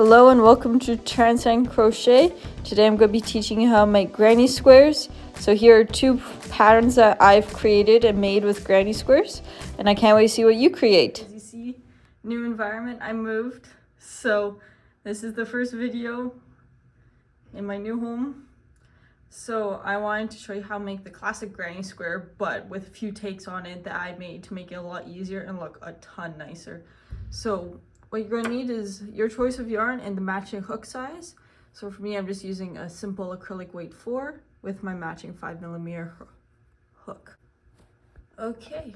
Hello and welcome to Transcend Crochet. Today I'm going to be teaching you how to make granny squares. So here are two patterns that I've created and made with granny squares, and I can't wait to see what you create. As you see, new environment, I moved. So this is the first video in my new home. So I wanted to show you how to make the classic granny square, but with a few takes on it that I made to make it a lot easier and look a ton nicer. So what you're going to need is your choice of yarn and the matching hook size. So for me, I'm just using a simple acrylic weight 4 with my matching 5mm hook. Okay,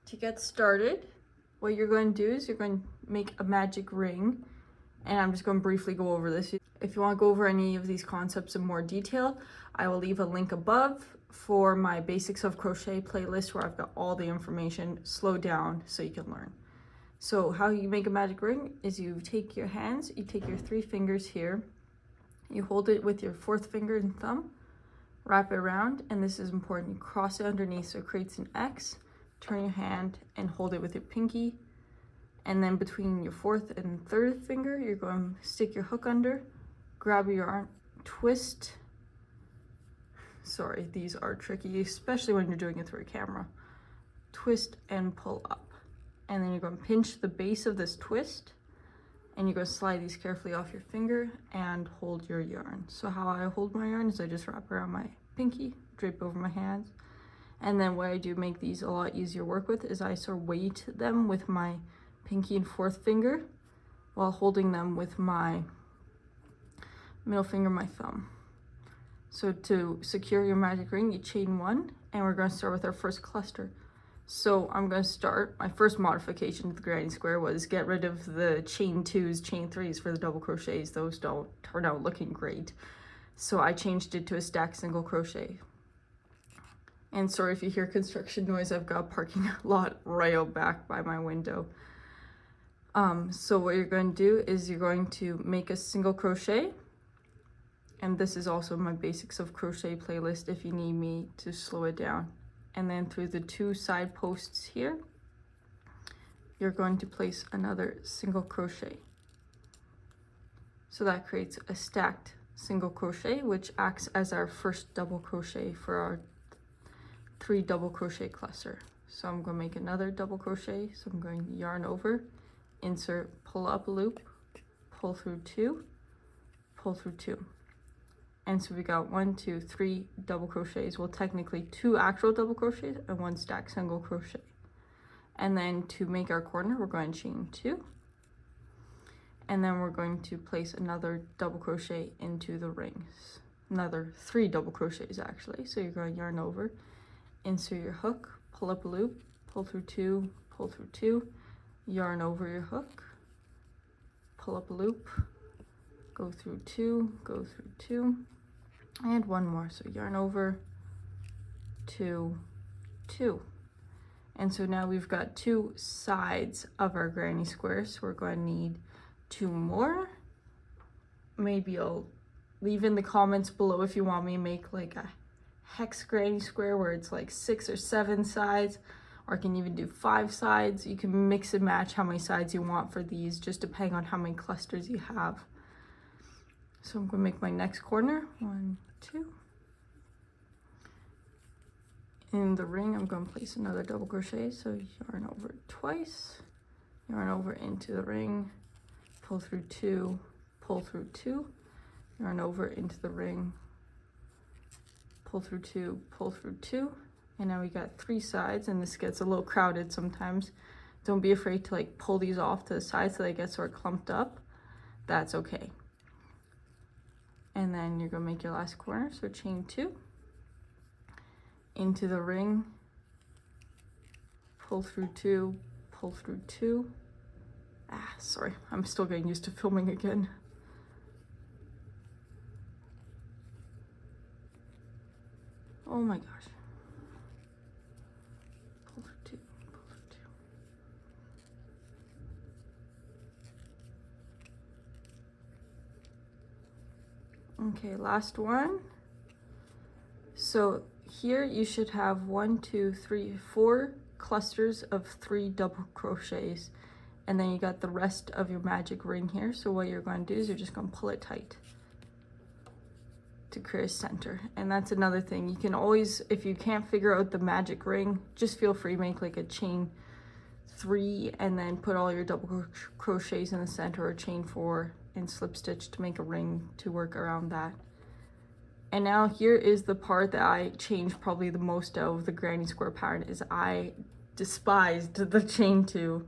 to get started, what you're going to do is you're going to make a magic ring, and I'm just going to briefly go over this. If you want to go over any of these concepts in more detail, I will leave a link above for my Basics of Crochet playlist where I've got all the information slowed down so you can learn. So how you make a magic ring is you take your hands, you take your 3 fingers here, you hold it with your 4th finger and thumb, wrap it around, and this is important, you cross it underneath so it creates an X, turn your hand and hold it with your pinky, and then between your 4th and 3rd finger, you're going to stick your hook under, grab your yarn, twist, sorry, these are tricky, especially when you're doing it through a camera, twist and pull up. And then you're going to pinch the base of this twist, and you're going to slide these carefully off your finger and hold your yarn. So how I hold my yarn is I just wrap around my pinky, drape over my hands, and then what I do make these a lot easier to work with is I sort of weight them with my pinky and 4th finger while holding them with my middle finger, my thumb. So to secure your magic ring, you chain 1, and we're going to start with our first cluster. So I'm going to start, my first modification to the granny square was get rid of the chain 2s, chain 3s for the double crochets. Those don't turn out looking great. So I changed it to a stacked single crochet. And sorry if you hear construction noise, I've got a parking lot right out back by my window. So what you're going to do is you're going to make a single crochet. And this is also my Basics of Crochet playlist if you need me to slow it down. And then through the 2 side posts here, you're going to place another single crochet. So that creates a stacked single crochet, which acts as our first double crochet for our 3 double crochet cluster. So I'm going to make another double crochet. So I'm going to yarn over, insert, pull up a loop, pull through 2, pull through 2. And so we got 1, 2, 3 double crochets. Well, technically 2 actual double crochets and 1 stacked single crochet. And then to make our corner, we're going to chain 2. And then we're going to place another double crochet into the rings. Another 3 double crochets actually. So you're going to yarn over, insert your hook, pull up a loop, pull through 2, pull through 2, yarn over your hook, pull up a loop, go through 2, go through 2, and 1 more. So yarn over, 2, 2. And so now we've got 2 sides of our granny square. So we're going to need 2 more. Maybe I'll leave in the comments below if you want me to make like a hex granny square where it's like 6 or 7 sides, or I can even do 5 sides. You can mix and match how many sides you want for these, just depending on how many clusters you have. So I'm going to make my next corner, 1, 2. In the ring, I'm going to place another double crochet. So yarn over twice, yarn over into the ring, pull through 2, pull through 2, yarn over into the ring, pull through 2, pull through 2. And now we got 3 sides, and this gets a little crowded sometimes. Don't be afraid to like pull these off to the side so they get sort of clumped up. That's okay. And then you're going to make your last corner, so chain 2, into the ring, pull through 2, pull through 2. Sorry, I'm still getting used to filming again. Oh my gosh. Pull through 2, pull through 2. Okay, last one. So here you should have 1, 2, 3, 4 clusters of 3 double crochets, and then you got the rest of your magic ring here. So what you're going to do is you're just going to pull it tight to create a center. And that's another thing, you can always, if you can't figure out the magic ring, just feel free to make like a chain 3 and then put all your double crochets in the center, or chain 4 and slip stitch to make a ring to work around that. And now here is the part that I changed probably the most out of the granny square pattern, is I despised the chain 2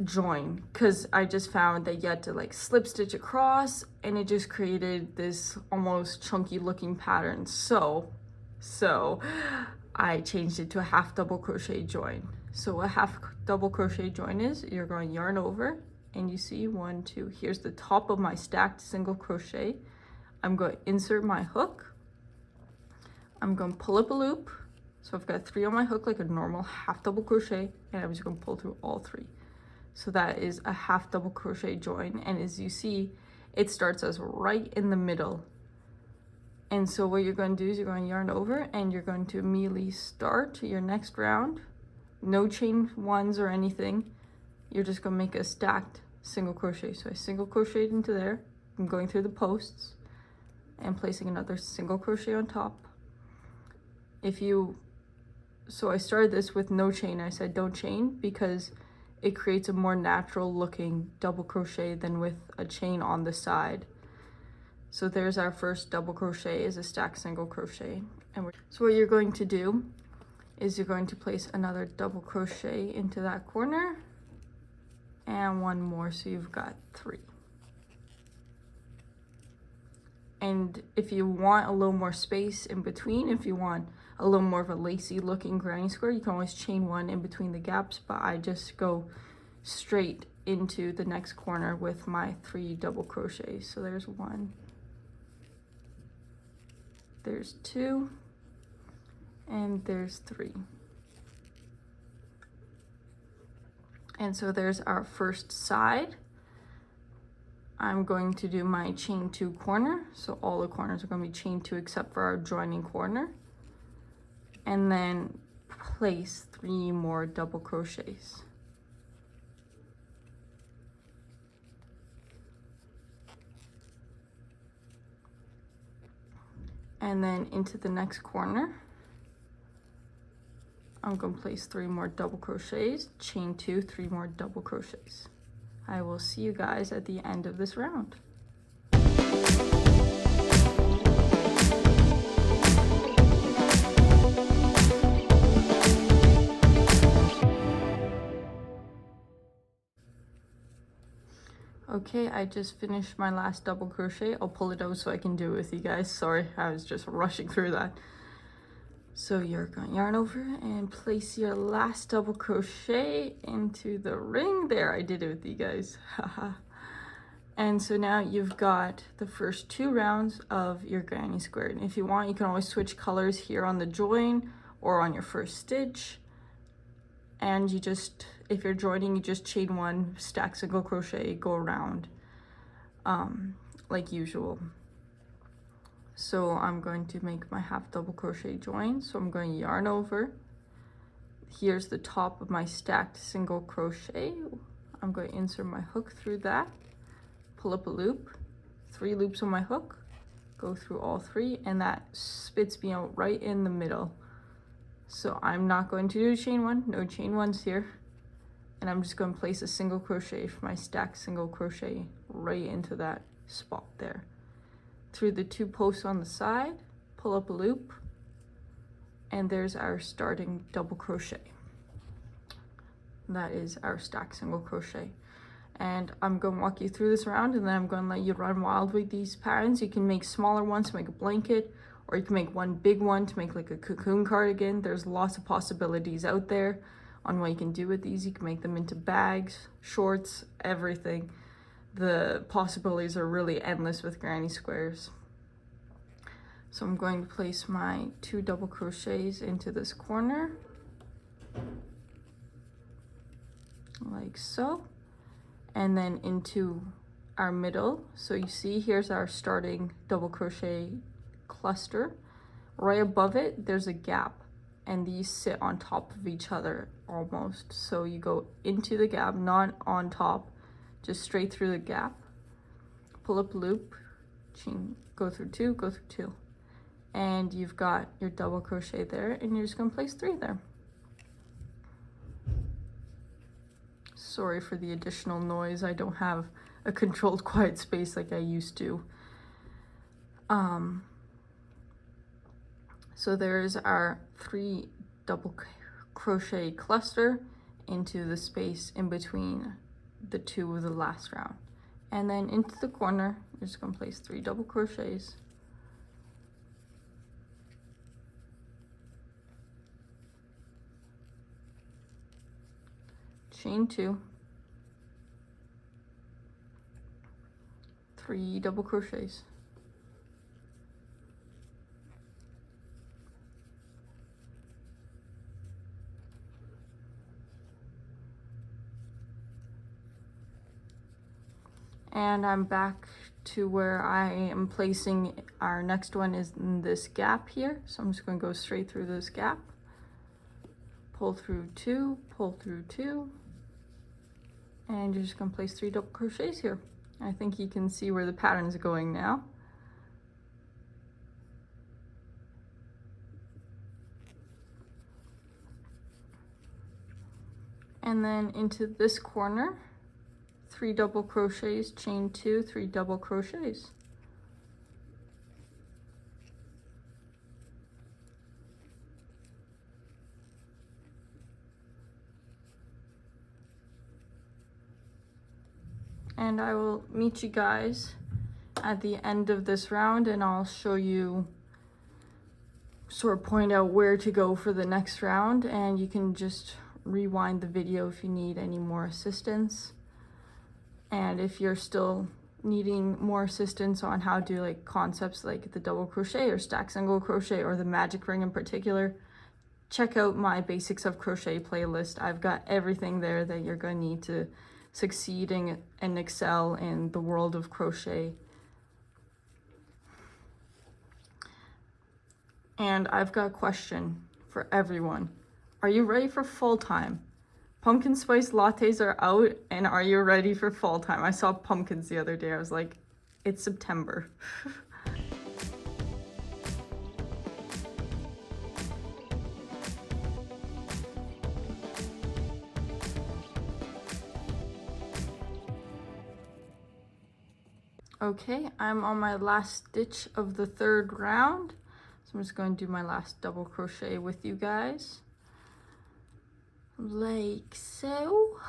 join, because I just found that you had to like slip stitch across and it just created this almost chunky looking pattern. So I changed it to a half double crochet join. So a half double crochet join is, you're going to yarn over, and you see 1, 2, here's the top of my stacked single crochet. I'm going to insert my hook, I'm going to pull up a loop, so I've got 3 on my hook like a normal half double crochet, and I'm just going to pull through all 3. So that is a half double crochet join, and as you see, it starts us right in the middle. And so what you're going to do is you're going to yarn over, and you're going to immediately start your next round. No chain 1s or anything. You're just going to make a stacked single crochet. So I single crocheted into there. I'm going through the posts and placing another single crochet on top. So I started this with no chain. I said don't chain because it creates a more natural looking double crochet than with a chain on the side. So there's our first double crochet, is a stacked single crochet. So what you're going to do is you're going to place another double crochet into that corner and 1 more, so you've got 3. And if you want a little more space in between, if you want a little more of a lacy looking granny square, you can always chain 1 in between the gaps, but I just go straight into the next corner with my 3 double crochets. So there's 1, there's 2, and there's 3. And so there's our first side. I'm going to do my chain 2 corner, so all the corners are going to be chain 2 except for our joining corner, and then place 3 more double crochets. And then into the next corner, I'm going to place 3 more double crochets, chain 2, 3 more double crochets. I will see you guys at the end of this round. Okay, I just finished my last double crochet. I'll pull it out so I can do it with you guys. Sorry, I was just rushing through that. So you're going to yarn over and place your last double crochet into the ring. There, I did it with you guys. Haha. And so now you've got the first 2 rounds of your granny square. And if you want, you can always switch colors here on the join or on your first stitch. And you just, if you're joining, you just chain 1, stack single crochet, go around like usual. So I'm going to make my half double crochet join. So I'm going to yarn over. Here's the top of my stacked single crochet. I'm going to insert my hook through that, pull up a loop, 3 loops on my hook, go through all 3, and that spits me out right in the middle. So I'm not going to do chain 1, no chain 1s here. And I'm just going to place a single crochet for my stacked single crochet right into that spot there. Through the 2 posts on the side, pull up a loop, and there's our starting double crochet. That is our stacked single crochet. And I'm going to walk you through this round, and then I'm going to let you run wild with these patterns. You can make smaller ones to make a blanket, or you can make one big one to make like a cocoon cardigan. There's lots of possibilities out there on what you can do with these. You can make them into bags, shorts, everything. The possibilities are really endless with granny squares. So I'm going to place my 2 double crochets into this corner, like so, and then into our middle. So you see, here's our starting double crochet cluster. Right above it, there's a gap, and these sit on top of each other almost. So you go into the gap, not on top, just straight through the gap, pull up loop, chain, go through 2, go through 2, and you've got your double crochet there, and you're just gonna place 3 there. Sorry for the additional noise. I don't have a controlled quiet space like I used to. So there's our 3 double crochet cluster into the space in between the 2 of the last round. And then into the corner, you're just gonna place 3 double crochets. Chain 2, 3 double crochets. And I'm back to where I am placing our next one is in this gap here. So I'm just going to go straight through this gap, pull through 2, pull through 2, and you're just going to place 3 double crochets here. I think you can see where the pattern is going now. And then into this corner, 3 double crochets, chain 2, 3 double crochets. And I will meet you guys at the end of this round, and I'll show you, sort of point out where to go for the next round, and you can just rewind the video if you need any more assistance. And if you're still needing more assistance on how to do like concepts like the double crochet or stack single crochet or the magic ring in particular, check out my basics of crochet playlist. I've got everything there that you're going to need to succeed and excel in the world of crochet. And I've got a question for everyone. Are you ready for fall time? Pumpkin spice lattes are out, and are you ready for fall time? I saw pumpkins the other day. I was like, it's September. Okay, I'm on my last stitch of the 3rd round. So I'm just going to do my last double crochet with you guys. Like so.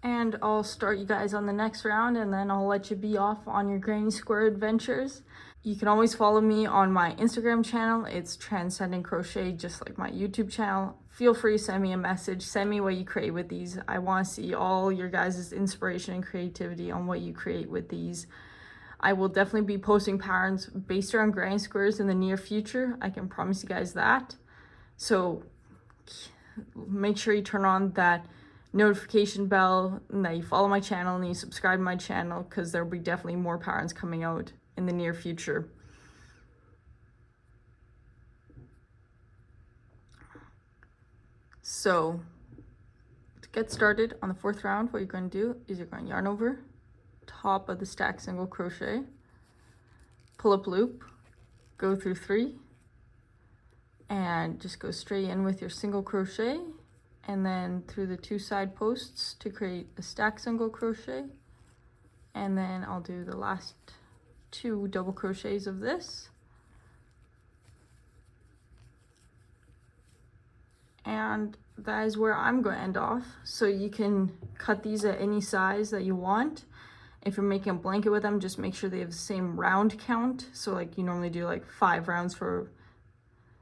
And I'll start you guys on the next round, and then I'll let you be off on your granny square adventures. You can always follow me on my Instagram channel. It's Transcending Crochet, just like my YouTube channel. Feel free to send me a message. Send me what you create with these. I want to see all your guys' inspiration and creativity on what you create with these. I will definitely be posting patterns based around granny squares in the near future. I can promise you guys that. So make sure you turn on that notification bell and that you follow my channel and you subscribe to my channel, because there'll be definitely more patterns coming out in the near future. So to get started on the 4th round, what you're going to do is you're going to yarn over top of the stack single crochet, pull up loop, go through 3, and just go straight in with your single crochet, and then through the 2 side posts to create a stack single crochet. And then I'll do the last 2 double crochets of this, and that is where I'm going to end off. So you can cut these at any size that you want. If you're making a blanket with them, just make sure they have the same round count. So like you normally do like 5 rounds for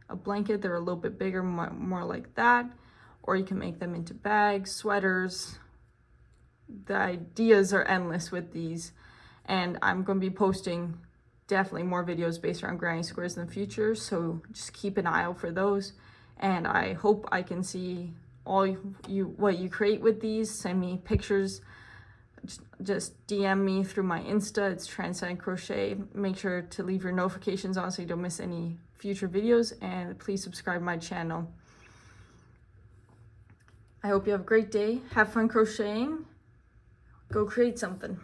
a blanket, they're a little bit bigger, more like that. Or you can make them into bags, sweaters. The ideas are endless with these, and I'm going to be posting definitely more videos based around granny squares in the future, so just keep an eye out for those. And I hope I can see all what you create with these. Send me pictures, just DM me through my Insta. It's Transcending Crochet. Make sure to leave your notifications on so you don't miss any future videos, and please subscribe to my channel. I hope you have a great day. Have fun crocheting. Go create something.